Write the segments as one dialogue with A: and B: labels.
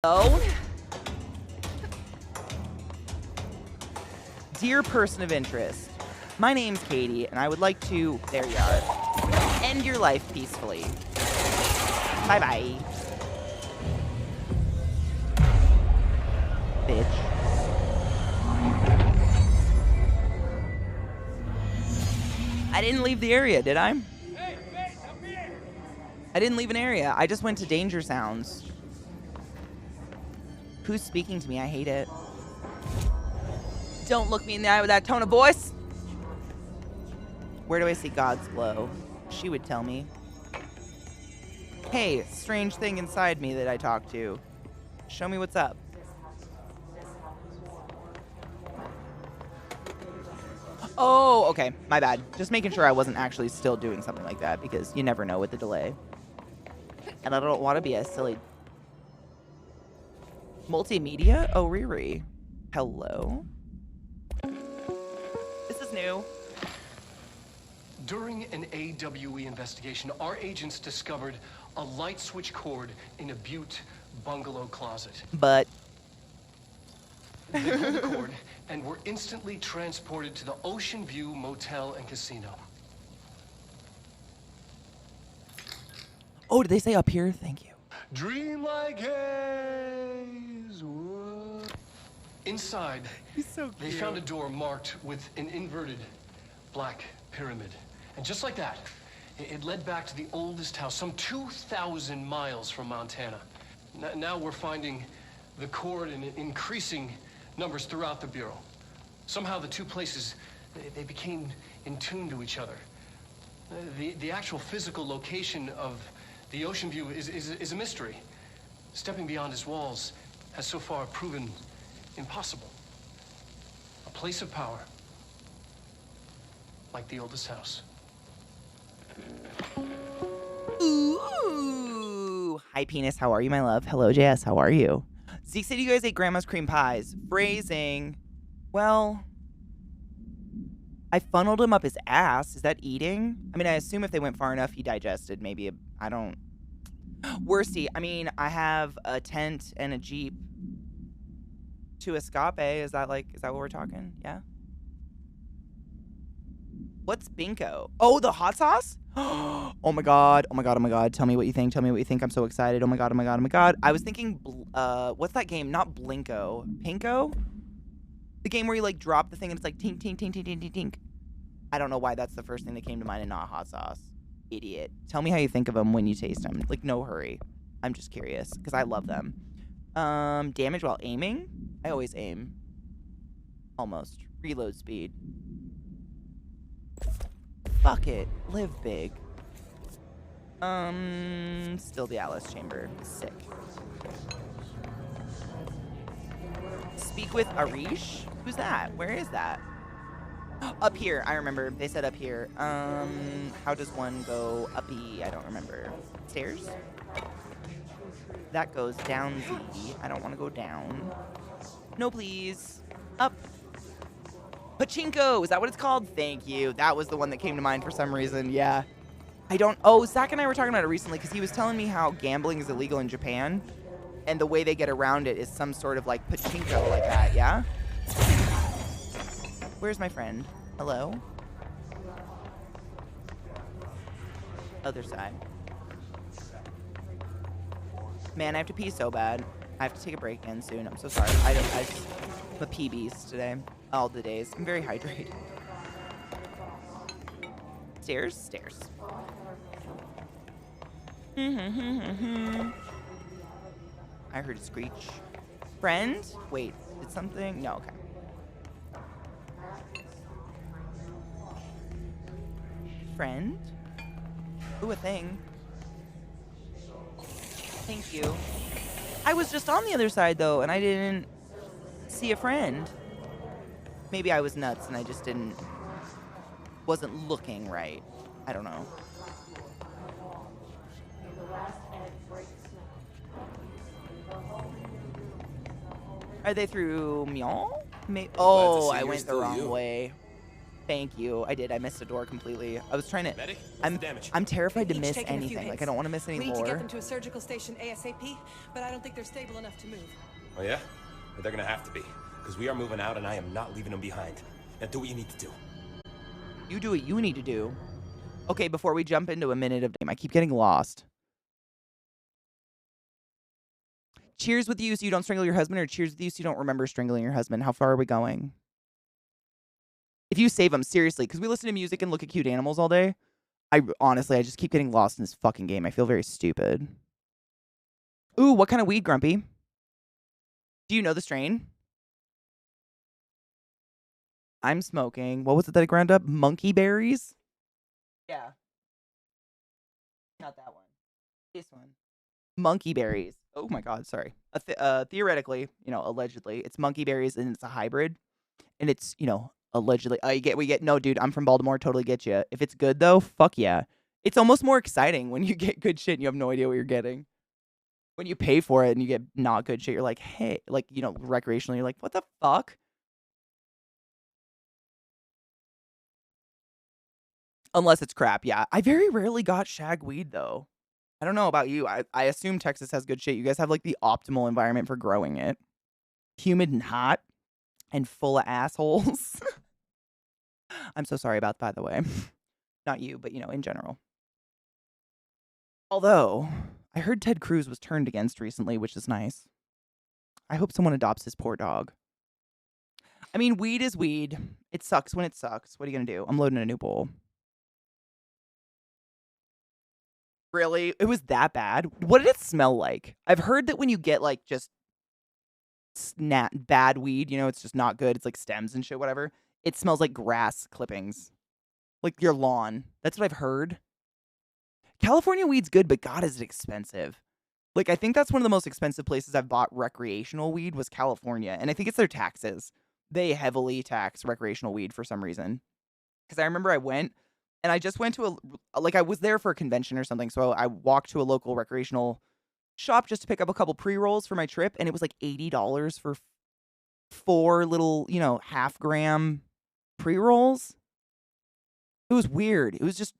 A: Hello? Dear person of interest, my name's Katie, and I would like to, there you are, end your life peacefully. Bye-bye. Bitch. I didn't leave the area, did I?
B: Hey, up here.
A: I didn't leave an area. I just went to danger sounds. Who's speaking to me? I hate it. Don't look me in the eye with that tone of voice. Where do I see God's glow? She would tell me. Hey, strange thing inside me that I talk to. Show me what's up. Oh, okay. My bad. Just making sure I wasn't actually still doing something like that because you never know with the delay. And I don't want to be a silly... Multimedia? Oh, Riri. Hello? This is new.
C: During an AWE investigation, our agents discovered a light switch cord in a Butte bungalow closet.
A: But...
C: They pulled the cord and were instantly transported to the Ocean View Motel and Casino.
A: Oh, did they say up here? Thank you.
C: Dream like haze. Whoa. Inside,
A: He's so cute.
C: they found a door marked with an inverted black pyramid. And just like that, it led back to the oldest house, some 2,000 miles from Montana. Now we're finding the cord in increasing numbers throughout the Bureau. Somehow the two places, they became in tune to each other. The actual physical location of the Ocean View is a mystery. Stepping beyond its walls has so far proven impossible. A place of power, like the oldest house.
A: Ooh. Hi, penis. How are you, my love? Hello, JS. How are you? Zeke said you guys ate grandma's cream pies. Phrasing. Well, I funneled him up his ass. Is that eating? I mean, I assume if they went far enough, he digested. Maybe, I don't... Worsty. I mean, I have a tent and a Jeep to escape. Is that what we're talking? Yeah? What's Binko? Oh, the hot sauce? Oh my god. Oh my god. Oh my god. Tell me what you think. Tell me what you think. I'm so excited. Oh my god. Oh my god. Oh my god. I was thinking, what's that game? Not Blinko. Pinko? The game where you like drop the thing and it's like tink, tink, tink, tink, tink, tink, tink. I don't know why that's the first thing that came to mind and not hot sauce. Idiot. Tell me how you think of them when you taste them. Like, no hurry. I'm just curious because I love them. Damage while aiming? I always aim. Almost. Reload speed. Fuck it. Live big. Still the Alice Chamber. Sick. Speak with Arish? Who's that? Where is that? Up here. I remember. They said up here. How does one go uppy? I don't remember. Stairs? That goes down Z. I don't want to go down. No, please. Up. Pachinko! Is that what it's called? Thank you. That was the one that came to mind for some reason. Yeah. Oh, Zach and I were talking about it recently because he was telling me how gambling is illegal in Japan. And the way they get around it is some sort of like pachinko like that, yeah? Where's my friend? Hello? Other side. Man, I have to pee so bad. I have to take a break in soon. I'm so sorry. I'm a PBs today. All the days. I'm very hydrated. Stairs? Stairs. I heard a screech. Friend? Wait, did something? No, okay. Friend? Ooh, a thing. Thank you. I was just on the other side, though, and I didn't see a friend. Maybe I was nuts and I just wasn't looking right. I don't know. Are they through Myon? Oh, I went the wrong way. Thank you. I did. I missed a door completely. I was trying to.
D: Medic, what's the damage?
A: I'm terrified to
E: Each
A: miss
E: taking a few
A: anything. Like
E: hits.
A: I don't want to miss any
E: We need to get
A: lore.
E: them to a surgical station ASAP, but I don't think they're stable enough to move.
D: Oh yeah? Well, they're gonna have to be, because we are moving out and I am not leaving them behind. Now do what you need to do.
A: You do what you need to do. Okay, before we jump into a minute of game, I keep getting lost. Cheers with you so you don't strangle your husband, or cheers with you so you don't remember strangling your husband? How far are we going? If you save them, seriously, because we listen to music and look at cute animals all day. Honestly, I just keep getting lost in this fucking game. I feel very stupid. Ooh, what kind of weed, Grumpy? Do you know the strain? I'm smoking. What was it that I ground up? Monkey berries? Yeah. Not that one. This one. Monkey berries. Oh my god, sorry. Theoretically, allegedly, it's monkey berries and it's a hybrid. And it's, allegedly. We get no, dude, I'm from Baltimore, totally get you. If it's good though, fuck yeah. It's almost more exciting when you get good shit and you have no idea what you're getting. When you pay for it and you get not good shit, you're like, hey, like, recreationally, you're like, what the fuck? Unless it's crap, yeah. I very rarely got shag weed though. I don't know about you. I assume Texas has good shit. You guys have like the optimal environment for growing it. Humid and hot and full of assholes. I'm so sorry about that, by the way. Not you, but in general. Although, I heard Ted Cruz was turned against recently, which is nice. I hope someone adopts his poor dog. I mean, weed is weed. It sucks when it sucks. What are you gonna do? I'm loading a new bowl. Really? It was that bad? What did it smell like? I've heard that when you get like just bad weed, it's just not good. It's like stems and shit, whatever. It smells like grass clippings. Like your lawn. That's what I've heard. California weed's good, but God, is it expensive. Like, I think that's one of the most expensive places I've bought recreational weed was California. And I think it's their taxes. They heavily tax recreational weed for some reason. Because I remember I went, and I just went to I was there for a convention or something. So I walked to a local recreational shop just to pick up a couple pre-rolls for my trip. And it was like $80 for 4 little, half-gram pre-rolls. It was weird. It was just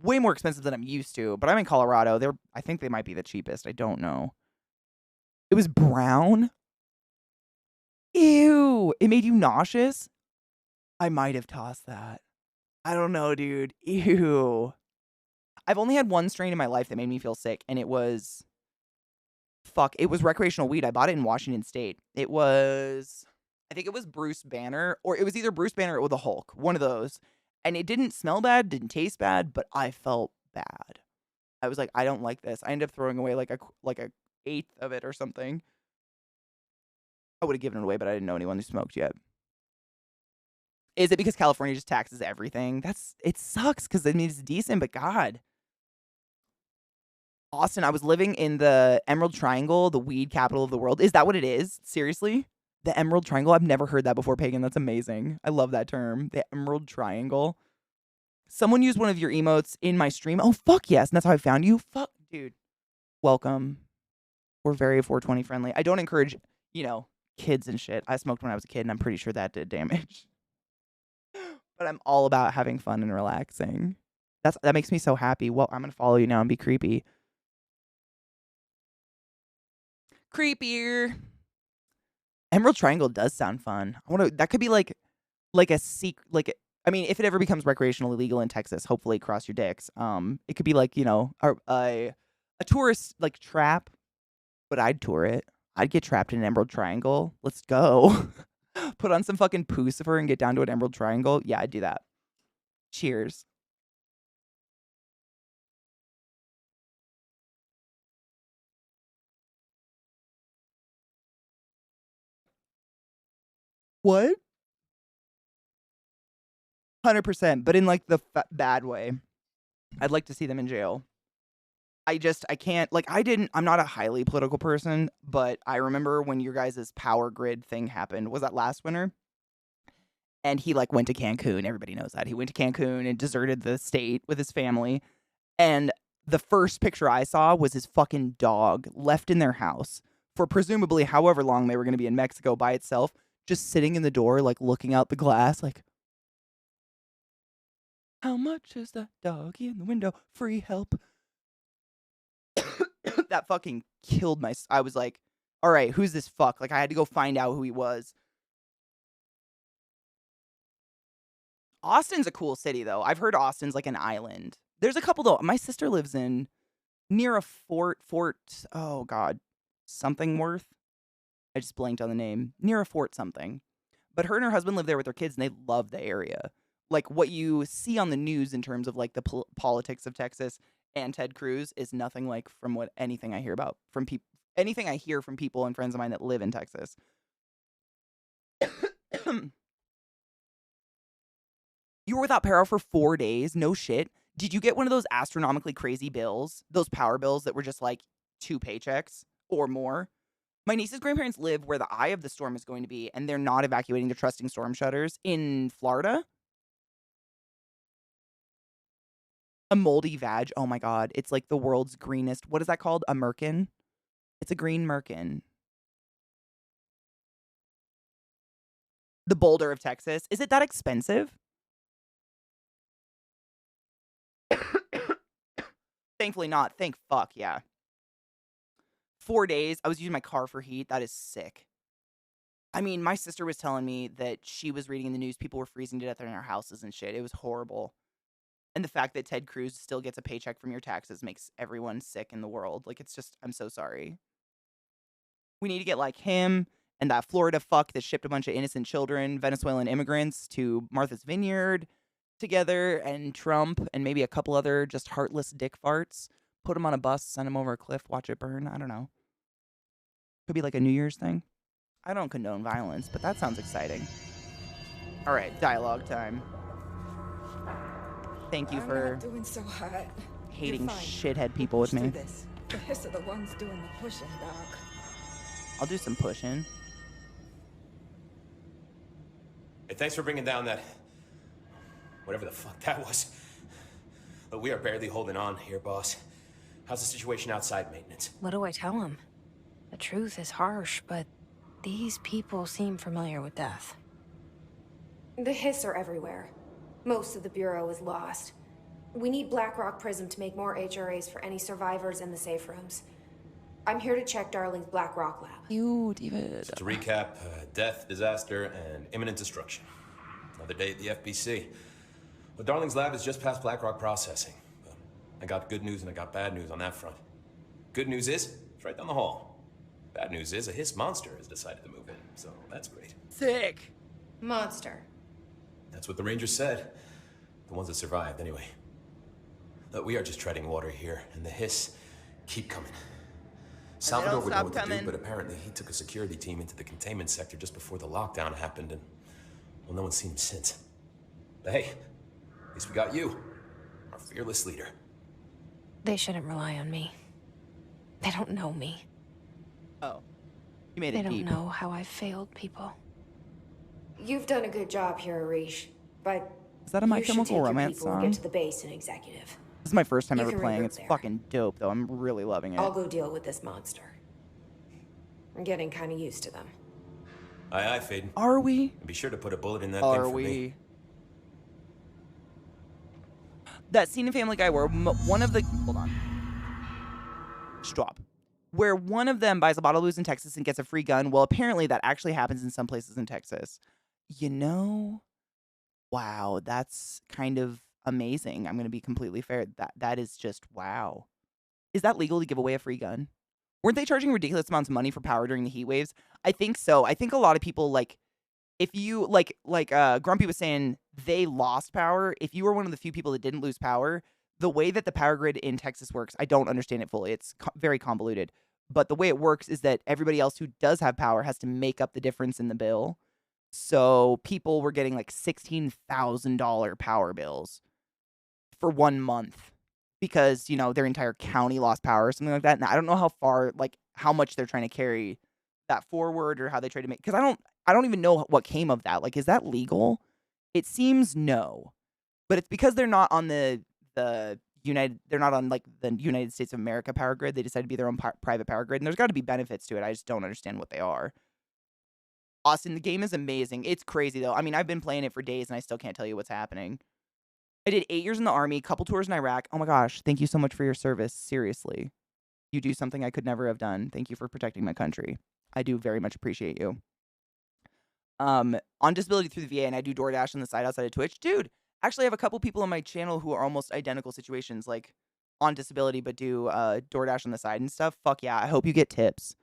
A: way more expensive than I'm used to. But I'm in Colorado. I think they might be the cheapest. I don't know. It was brown. Ew. It made you nauseous? I might have tossed that. I don't know, dude. Ew. I've only had one strain in my life that made me feel sick, and it was... it was recreational weed. I bought it in Washington State. I think it was Bruce Banner, or it was either Bruce Banner or the Hulk. One of those. And it didn't smell bad, didn't taste bad, but I felt bad. I was like, I don't like this. I ended up throwing away like a eighth of it or something. I would have given it away, but I didn't know anyone who smoked yet. Is it because California just taxes everything? It sucks because it's decent, but God. Austin, I was living in the Emerald Triangle, the weed capital of the world. Is that what it is? Seriously? The Emerald Triangle? I've never heard that before, Pagan. That's amazing. I love that term. The Emerald Triangle. Someone used one of your emotes in my stream. Oh, fuck yes. And that's how I found you. Fuck, dude. Welcome. We're very 420 friendly. I don't encourage, kids and shit. I smoked when I was a kid, and I'm pretty sure that did damage. But I'm all about having fun and relaxing. That makes me so happy. Well, I'm going to follow you now and be creepy. Creepier. Emerald Triangle does sound fun. That could be like a secret, if it ever becomes recreationally legal in Texas, hopefully cross your dicks. It could be like, a tourist like trap, but I'd tour it. I'd get trapped in an Emerald Triangle. Let's go. Put on some fucking Pucifer and get down to an Emerald Triangle. Yeah, I'd do that. Cheers. What? 100%, but in like the bad way. I'd like to see them in jail. I can't, I'm not a highly political person, but I remember when your guys' power grid thing happened. Was that last winter? And he went to Cancun. Everybody knows that. He went to Cancun and deserted the state with his family. And the first picture I saw was his fucking dog left in their house for presumably however long they were going to be in Mexico by itself, just sitting in the door, looking out the glass, How much is the doggy in the window? Free help. That fucking killed my... I was like, all right, who's this fuck? Like, I had to go find out who he was. Austin's a cool city, though. I've heard Austin's like an island. There's a couple, though. My sister lives in near a fort, oh, God, something worth. I just blanked on the name. Near a fort something. But her and her husband live there with their kids, and they love the area. Like, what you see on the news in terms of, like, the politics of Texas and Ted Cruz is nothing like from what anything I hear about from people. Anything I hear from people and friends of mine that live in Texas. You were without power for 4 days? No shit. Did you get one of those astronomically crazy bills? Those power bills that were just like 2 paychecks or more? My niece's grandparents live where the eye of the storm is going to be, and they're not evacuating the trusting storm shutters in Florida. A moldy vag. Oh my God. It's like the world's greenest. What is that called? A merkin? It's a green merkin. The boulder of Texas. Is it that expensive? Thankfully not. Thank fuck, yeah. 4 days. I was using my car for heat. That is sick. I mean, my sister was telling me that she was reading in the news people were freezing to death in their houses and shit. It was horrible. And the fact that Ted Cruz still gets a paycheck from your taxes makes everyone sick in the world. Like, it's just, I'm so sorry. We need to get like him and that Florida fuck that shipped a bunch of innocent children, Venezuelan immigrants, to Martha's Vineyard together, and Trump and maybe a couple other just heartless dick farts. Put them on a bus, send them over a cliff, watch it burn. I don't know. Could be like a New Year's thing. I don't condone violence, but that sounds exciting. All right, dialogue time. Thank you for
F: not doing so hot.
A: hating shithead people with me.
F: This. The hiss are the ones doing the pushing, Doc.
A: I'll do some pushing.
D: Hey, thanks for bringing down that... whatever the fuck that was. But we are barely holding on here, boss. How's the situation outside maintenance?
G: What do I tell him? The truth is harsh, but these people seem familiar with death.
H: The hiss are everywhere. Most of the Bureau is lost. We need Blackrock Prism to make more HRAs for any survivors in the safe rooms. I'm here to check Darling's Blackrock lab.
A: You, David.
D: So to recap, death, disaster, and imminent destruction. Another day at the FBC. Well, Darling's lab is just past Blackrock processing. But I got good news and I got bad news on that front. Good news is, it's right down the hall. Bad news is, a hiss monster has decided to move in, so that's great.
A: Sick.
H: Monster.
D: That's what the Rangers said. The ones that survived, anyway. Look, we are just treading water here, and the hiss keep coming. Salvador would know what to do, but apparently he took a security team into the containment sector just before the lockdown happened, and, well, no one's seen him since. But hey, at least we got you, our fearless leader.
G: They shouldn't rely on me. They don't know me.
A: Oh. You made
G: They
A: it
G: don't
A: deep.
G: know how I've failed people.
H: You've done a good job here, Arish, but
A: Is that a My
H: you should
A: Chemical
H: take your
A: Romance
H: people and
A: song?
H: get to the base and executive.
A: This is my first time
H: You
A: ever
H: can
A: playing.
H: regroup
A: It's
H: there.
A: fucking dope, though. I'm really loving it.
H: I'll go deal with this monster. I'm getting kind of used to them.
D: Aye, aye, Faden.
A: Are we?
D: And be sure to put a bullet in that thing
A: Are
D: for
A: we?
D: me.
A: That scene in Family Guy where one of the... Hold on. Stop. Where one of them buys a bottle of booze in Texas and gets a free gun. Well, apparently that actually happens in some places in Texas. You know? Wow, that's kind of amazing. I'm going to be completely fair. That is just wow. Is that legal to give away a free gun? Weren't they charging ridiculous amounts of money for power during the heat waves? I think so. I think a lot of people, like, if you, like Grumpy was saying, they lost power. If you were one of the few people that didn't lose power, the way that the power grid in Texas works, I don't understand it fully. It's very convoluted. But the way it works is that everybody else who does have power has to make up the difference in the bill. So people were getting like $16,000 power bills for 1 month because, you know, their entire county lost power or something like that. And I don't know how far, like, how much they're trying to carry that forward or how they try to make, because I don't even know what came of that. Like, is that legal? It seems no, but it's because they're not on they're not on like the United States of America power grid. They decided to be their own private power grid, and there's got to be benefits to it. I just don't understand what they are. Austin, the game is amazing. It's crazy though. I mean, I've been playing it for days and I still can't tell you what's happening. I did 8 years in the Army, couple tours in Iraq. Oh my gosh, thank you so much for your service. Seriously. You do something I could never have done. Thank you for protecting my country. I do very much appreciate you. On disability through the VA, and I do DoorDash on the side outside of Twitch. Dude, actually I have a couple people on my channel who are almost identical situations, like on disability, but do DoorDash on the side and stuff. Fuck yeah, I hope you get tips.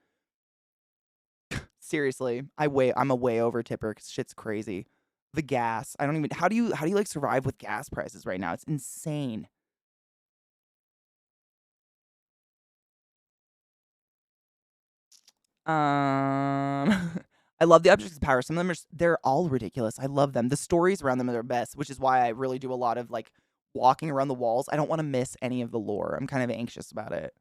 A: Seriously, I'm a way over tipper because shit's crazy. The gas, I don't even, how do you like survive with gas prices right now? It's insane. I love the objects of power. Some of them they're all ridiculous. I love them. The stories around them are their best, which is why I really do a lot of like walking around the walls. I don't want to miss any of the lore. I'm kind of anxious about it.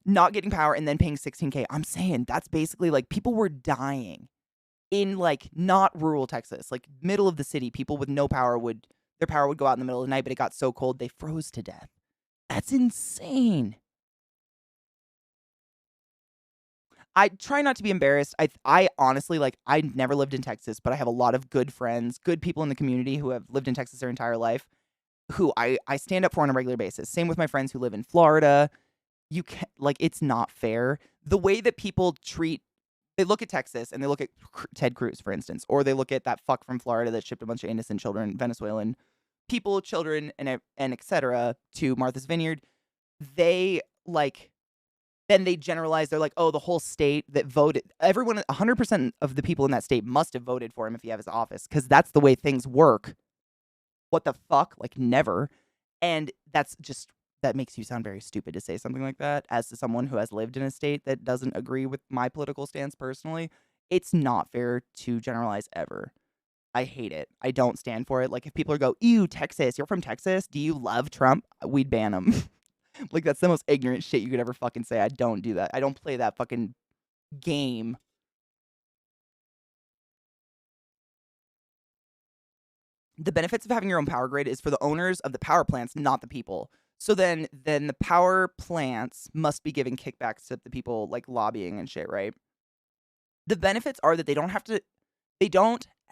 A: Not getting power and then paying 16K. I'm saying that's basically like people were dying in like not rural Texas, like middle of the city. People with no power their power would go out in the middle of the night, but it got so cold they froze to death. That's insane. I try not to be embarrassed. I honestly, like, I never lived in Texas, but I have a lot of good friends, good people in the community who have lived in Texas their entire life, who I stand up for on a regular basis. Same with my friends who live in Florida. You can't, like, it's not fair. The way that people they look at Texas and they look at Ted Cruz, for instance, or they look at that fuck from Florida that shipped a bunch of innocent children, Venezuelan people, children, and et cetera, to Martha's Vineyard. They, like, then they generalize, they're like, oh, the whole state that voted, everyone, 100% of the people in that state must have voted for him if he has his office, because that's the way things work. What the fuck? Like, never. And that makes you sound very stupid to say something like that, as to someone who has lived in a state that doesn't agree with my political stance personally. It's not fair to generalize ever. I hate it. I don't stand for it. Like, if people go, ew, Texas, you're from Texas? Do you love Trump? We'd ban them. Like, that's the most ignorant shit you could ever fucking say. I don't do that. I don't play that fucking game. The benefits of having your own power grid is for the owners of the power plants, not the people. So then the power plants must be giving kickbacks to the people, like, lobbying and shit, right? The benefits are that they don't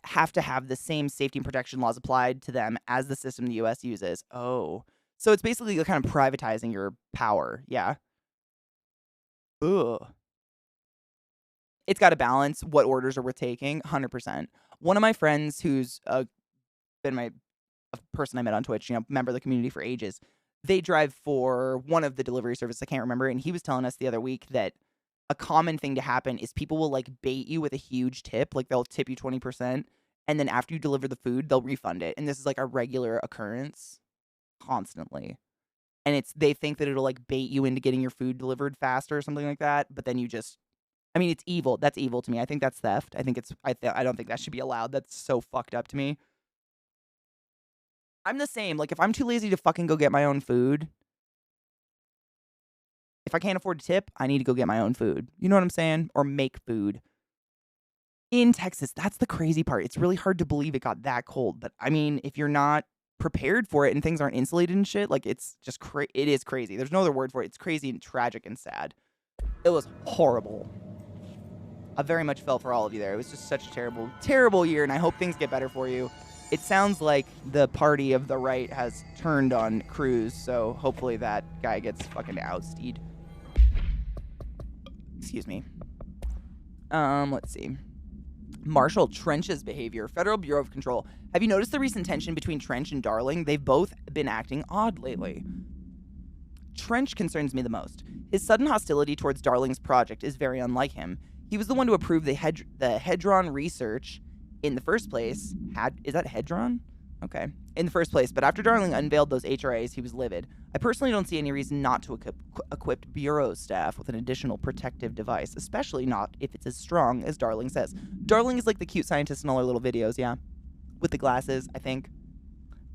A: have to have the same safety and protection laws applied to them as the system the US uses. Oh. So it's basically kind of privatizing your power, yeah. Ugh. It's got to balance what orders are worth taking, 100%. One of my friends who's been a person I met on Twitch, member of the community for ages, they drive for one of the delivery services, I can't remember, and he was telling us the other week that a common thing to happen is people will, like, bait you with a huge tip, like they'll tip you 20%, and then after you deliver the food, they'll refund it, and this is, like, a regular occurrence. Constantly. And they think that it'll, like, bait you into getting your food delivered faster or something like that, but then you just, I mean, it's evil. That's evil to me. I think that's theft. I don't think that should be allowed. That's so fucked up to me. I'm the same. Like, if I'm too lazy to fucking go get my own food, if I can't afford to tip, I need to go get my own food. You know what I'm saying? Or make food. In Texas, that's the crazy part. It's really hard to believe it got that cold, but I mean, if you're not prepared for it and things aren't insulated and shit, like, it's just it is crazy. There's no other word for it. It's crazy and tragic and sad. It was horrible. I very much felt for all of you there. It was just such a terrible, terrible year, and I hope things get better for you. It sounds like the party of the right has turned on Cruz, so hopefully that guy gets fucking ousted. Excuse me. Let's see. Marshall Trench's behavior. Federal Bureau of Control. Have you noticed the recent tension between Trench and Darling? They've both been acting odd lately. Trench concerns me the most. His sudden hostility towards Darling's project is very unlike him. He was the one to approve the Hedron research in the first place. Is that Hedron? Okay. In the first place, but after Darling unveiled those HRAs, he was livid. I personally don't see any reason not to equip Bureau staff with an additional protective device, especially not if it's as strong as Darling says. Darling is like the cute scientist in all our little videos, yeah? With the glasses, I think.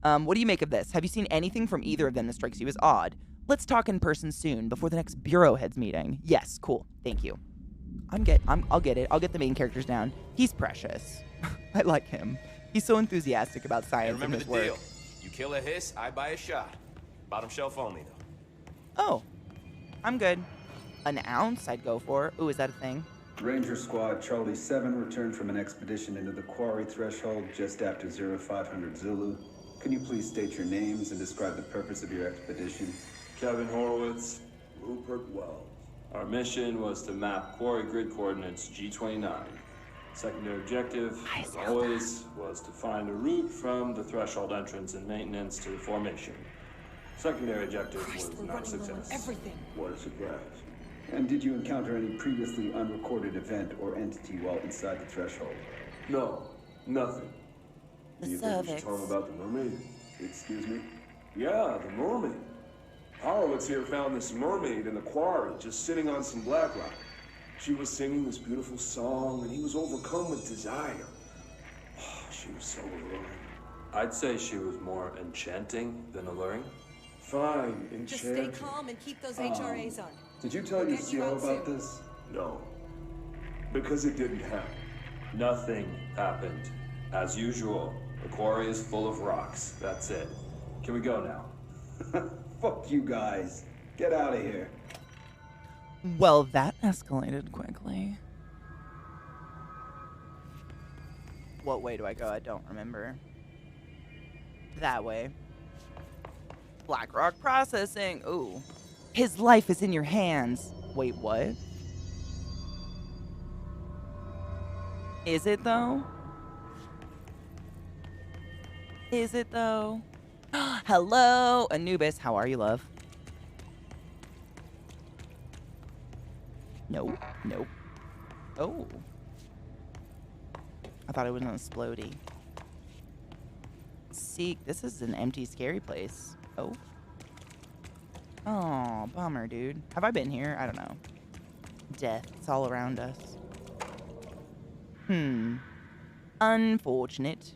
A: What do you make of this? Have you seen anything from either of them that strikes you as odd? Let's talk in person soon, before the next Bureau heads meeting. Yes, cool. Thank you. I'll get it. I'll get the main characters down. He's precious. I like him. He's so enthusiastic about science and his work.
D: Remember the deal. You kill a hiss, I buy a shot. Bottom shelf only, though.
A: Oh. I'm good. An ounce I'd go for. Ooh, is that a thing?
I: Ranger Squad Charlie 7 returned from an expedition into the quarry threshold just after 0500 Zulu. Can you please state your names and describe the purpose of your expedition?
J: Kevin Horowitz, Rupert Wells. Our mission was to map quarry grid coordinates G29. Secondary objective, as always, was to find a route from the threshold entrance and maintenance to the formation. Secondary objective was not a success.
E: Everything.
I: What a surprise. And did you encounter any previously unrecorded event or entity while inside the threshold?
J: No, nothing.
A: The
J: You think we should
A: cervix.
J: tell them about the mermaid?
I: Excuse me?
J: Yeah, the mermaid. Horowitz here found this mermaid in the quarry, just sitting on some black rock. She was singing this beautiful song, and he was overcome with desire. She was so alluring. I'd say she was more enchanting than alluring. Fine, enchanting.
E: Just stay calm and keep those HRAs on.
I: Did you tell
E: We'll
I: your
E: get you
I: CO
E: out
I: about
E: soon.
I: this?
J: No. Because it didn't happen. Nothing happened. As usual, the quarry is full of rocks. That's it. Can we go now?
I: Fuck you guys. Get out of here.
A: Well, that escalated quickly. What way do I go? I don't remember. That way. Blackrock processing. Ooh. His life is in your hands. Wait, what? Is it though? Is it though? Hello, Anubis. How are you, love? Nope. Nope. Oh. I thought it was an explodey. Seek. This is an empty, scary place. Oh. Oh, bummer, dude. Have I been here? I don't know. Death. It's all around us. Unfortunate.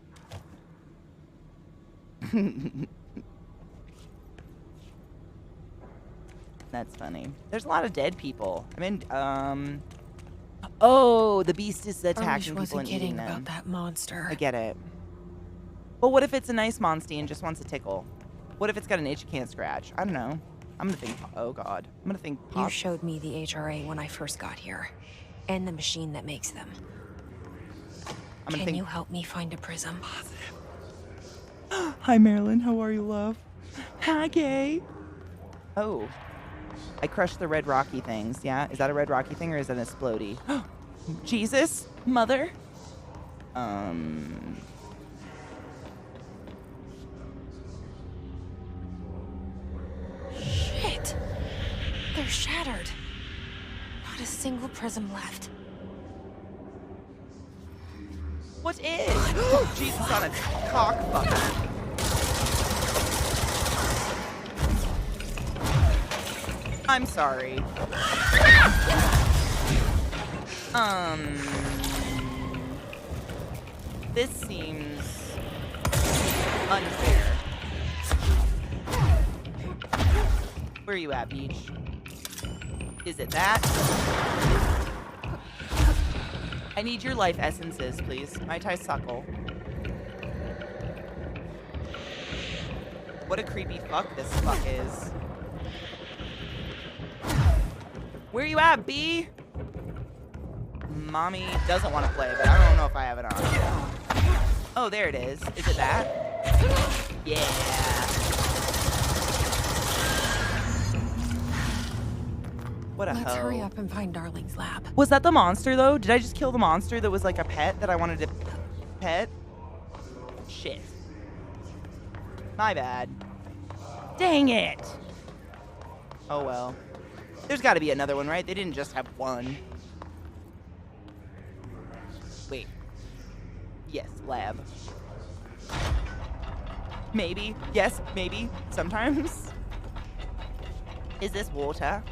A: That's funny. There's a lot of dead people. I mean, oh, the beast is attacking people and eating them.
G: About that monster.
A: I get it. Well, what if it's a nice monster and just wants a tickle? What if it's got an itch it can't scratch? I don't know. I'm gonna think, oh god. I'm gonna think
G: You showed me the HRA when I first got here. And the machine that makes them. Can you help me find a prism?
A: Hi, Marilyn. How are you, love? Hi, gay. Oh. I crushed the red rocky things, yeah? Is that a red rocky thing or is that an explodey? Jesus, mother.
G: Shit! They're shattered. Not a single prism left.
A: What is? Jesus on a cockfucker. I'm sorry. This seems unfair. Where are you at, Beach? Is it that? I need your life essences, please. Mai Tai suckle. What a creepy fuck this fuck is. Where you at, B? Mommy doesn't want to play, but I don't know if I have it on. Oh, there it is. Is it that? Yeah. What a hoe.
G: Let's hurry up and find Darling's lab.
A: Was that the monster, though? Did I just kill the monster that was like a pet that I wanted to pet? Shit. My bad. Dang it. Oh, well. There's got to be another one, right? They didn't just have one. Wait. Yes, lab. Maybe. Yes, maybe. Sometimes. Is this water?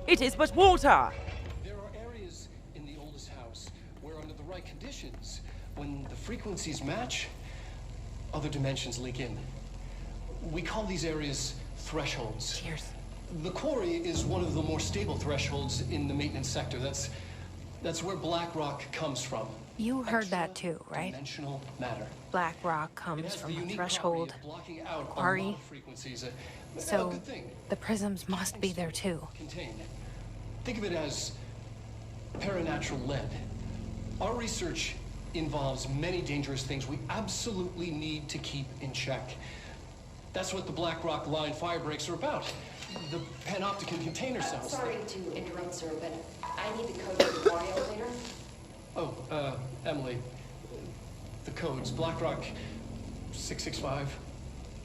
A: It is but water!
C: There are areas in the oldest house where under the right conditions, when the frequencies match, other dimensions leak in. We call these areas thresholds.
G: Cheers.
C: The quarry is one of the more stable thresholds in the maintenance sector. That's where black rock comes from.
G: You heard that too, right?
C: Dimensional matter.
G: Black rock
C: It
G: comes
C: has
G: from
C: the
G: a
C: unique
G: threshold.
C: property of blocking out a
G: quarry.
C: lot of frequencies. A
G: So
C: good thing.
G: the prisms must be there too.
C: Contained. Think of it as paranatural lead. Our research involves many dangerous things we absolutely need to keep in check. That's what the Black Rock line fire breaks are about. The panopticon container cells.
H: Sorry to interrupt, sir, but I need the code for the water elevator.
C: Oh, Emily. The codes. Black Rock 665.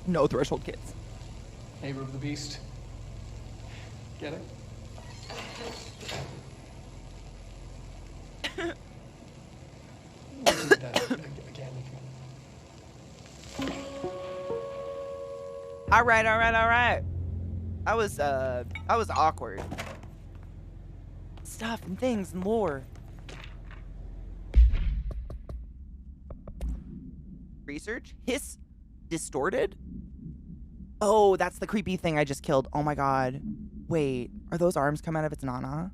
A: No threshold kids.
C: Neighbor of the Beast. Get it? We can do that again.
A: All right. I was awkward. Stuff and things and lore. Research? Hiss distorted? Oh, that's the creepy thing I just killed. Oh my god. Wait, are those arms come out of its nana?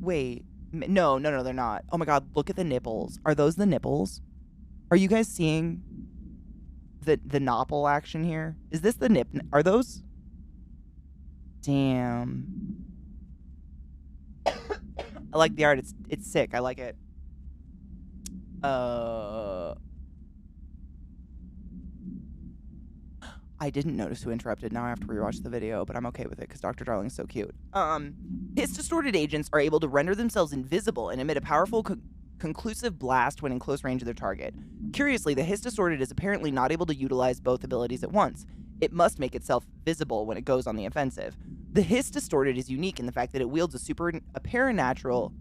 A: Wait. No, they're not. Oh my god, look at the nipples. Are those the nipples? Are you guys seeing the nopple action here? Is this the nip? Are those? Damn. I like the art. It's sick. I like it. I didn't notice who interrupted. Now I have to rewatch the video, but I'm okay with it because Dr. Darling's so cute. His distorted agents are able to render themselves invisible and emit a powerful conclusive blast when in close range of their target. Curiously, the Hiss distorted is apparently not able to utilize both abilities at once. It must make itself visible when it goes on the offensive. The Hiss distorted is unique in the fact that it wields a paranatural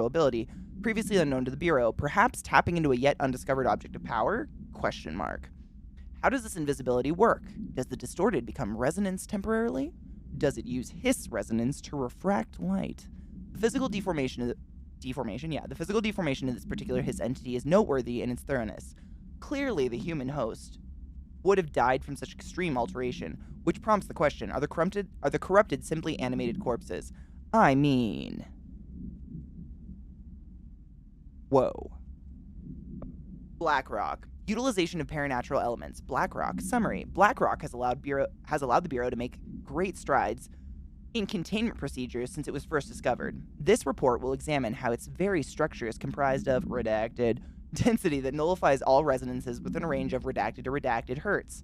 A: ability previously unknown to the Bureau, perhaps tapping into a yet undiscovered object of power? ? How does this invisibility work? Does the distorted become resonance temporarily? Does it use Hiss resonance to refract light? The physical deformation of this particular Hiss entity is noteworthy in its thoroughness. Clearly, the human host would have died from such extreme alteration, which prompts the question, are the corrupted simply animated corpses? I mean... Whoa. Black Rock. Utilization of paranatural elements. Black Rock. Summary. Black Rock has allowed the Bureau to make great strides in containment procedures since it was first discovered. This report will examine how its very structure is comprised of redacted density that nullifies all resonances within a range of redacted to redacted hertz.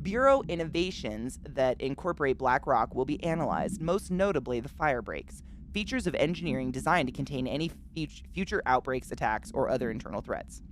A: Bureau innovations that incorporate Black Rock will be analyzed, most notably the fire breaks, features of engineering designed to contain any future outbreaks, attacks, or other internal threats.